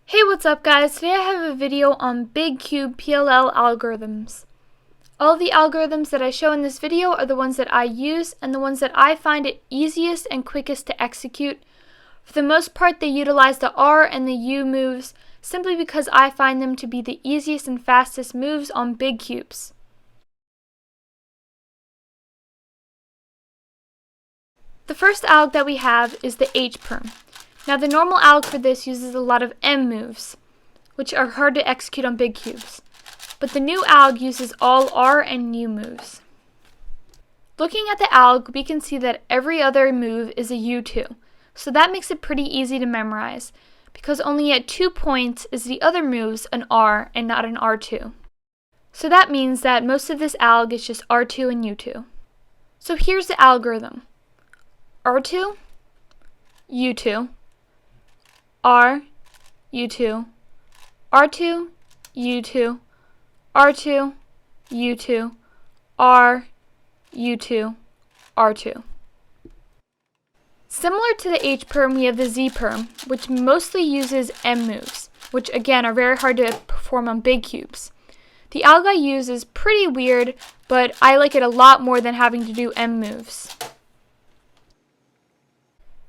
Hey, what's up guys? Today I have a video on Cube PLL Algorithms. All the algorithms that I show in this video are the ones that I use and the ones that I find it easiest and quickest to execute. For the most part, they utilize the R and the U moves simply because I find them to be the easiest and fastest moves on big cubes. The first alg that we have is the H Perm. Now the normal alg for this uses a lot of M moves, which are hard to execute on big cubes. But the new alg uses all R and U moves. Looking at the alg, we can see that every other move is a U2, so that makes it pretty easy to memorize, because only at 2 points is the other moves an R and not an R2. So that means that most of this alg is just R2 and U2. So here's the algorithm. R2, U2, R, U2, R2, U2, R2, U2, R, U2, R2. Similar to the H Perm, we have the Z Perm, which mostly uses M moves, which again are very hard to perform on big cubes. The alg I use is pretty weird, but I like it a lot more than having to do M moves.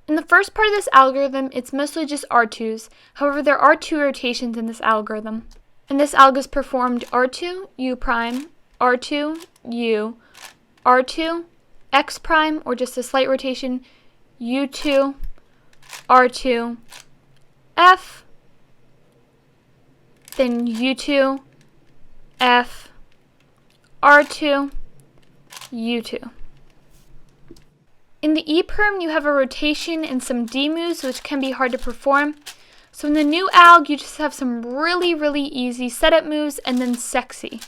In the first part of this algorithm, it's mostly just R2s. However, there are 2 rotations in this algorithm. And this alg is performed R2, U prime, R2, U, R2, X prime, or just a slight rotation, U2, R2, F, then U2, F, R2, U2. In the E Perm, you have a rotation and some D moves, which can be hard to perform. So in the new alg, you just have some really easy setup moves and then sexy,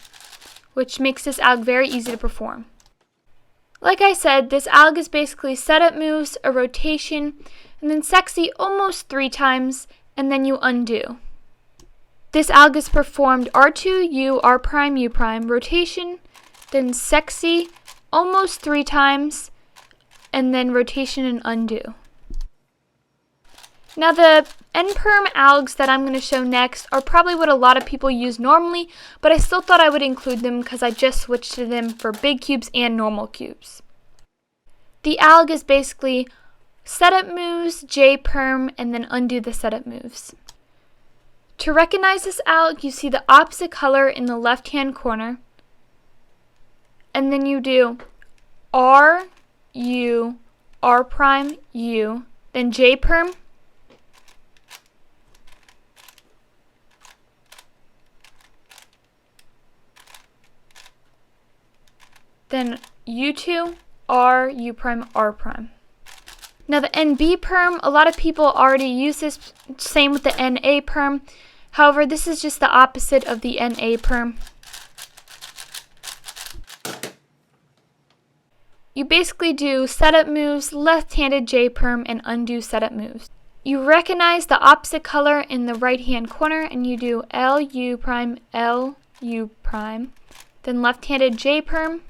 which makes this alg very easy to perform. Like I said, this alg is basically setup moves, a rotation, and then sexy almost 3 times, and then you undo. This alg is performed R2, U, R prime, U prime, rotation, then sexy almost 3 times, and then rotation and undo. Now the N Perm algs that I'm going to show next are probably what a lot of people use normally, but I still thought I would include them because I just switched to them for big cubes and normal cubes. The alg is basically setup moves, J Perm, and then undo the setup moves. To recognize this alg, you see the opposite color in the left-hand corner, and then you do R, U, R prime, U, then J Perm, then U2, R, U prime, R prime. Now the NB Perm, a lot of people already use this, same with the NA Perm. However, this is just the opposite of the NA Perm. You basically do setup moves, left-handed J Perm, and undo setup moves. You recognize the opposite color in the right-hand corner, and you do L, U prime, L, U prime, then left-handed J Perm,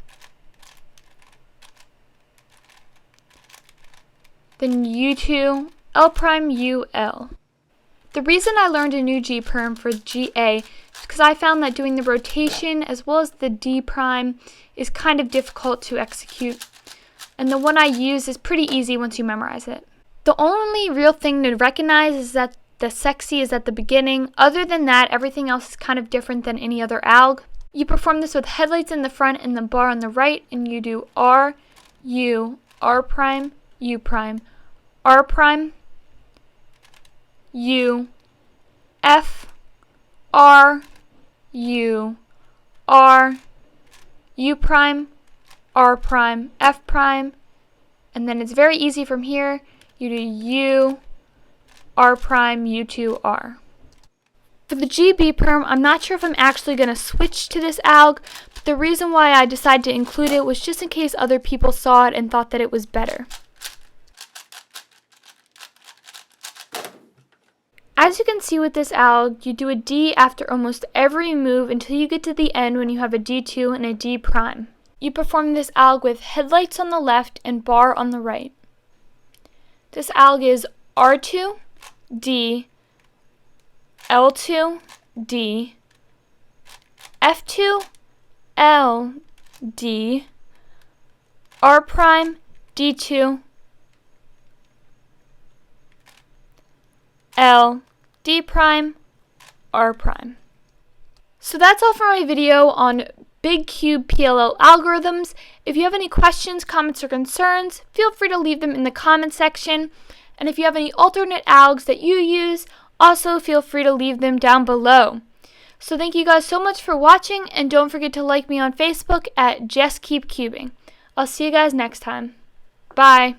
then U2, L prime, U, L. The reason I learned a new G Perm for GA is because I found that doing the rotation as well as the D prime is kind of difficult to execute. And the one I use is pretty easy once you memorize it. The only real thing to recognize is that the sexy is at the beginning. Other than that, everything else is kind of different than any other alg. You perform this with headlights in the front and the bar on the right, and you do R, U, R prime, U prime, R prime, U, F, R, U, R, U prime, R prime, F prime, and then it's very easy from here. You do U, R prime, U2, R. For the GB Perm, I'm not sure if I'm actually going to switch to this alg, but the reason why I decided to include it was just in case other people saw it and thought that it was better. As you can see with this alg, you do a D after almost every move until you get to the end when you have a D2 and a D prime. You perform this alg with headlights on the left and bar on the right. This alg is R2, D, L2, D, F2, L, D, R prime, D2, L, D prime, R prime. So that's all for my video on Big Cube PLL algorithms. If you have any questions, comments, or concerns, feel free to leave them in the comment section. And if you have any alternate algs that you use, also feel free to leave them down below. So thank you guys so much for watching, and don't forget to like me on Facebook at JustKeepCubing. I'll see you guys next time. Bye.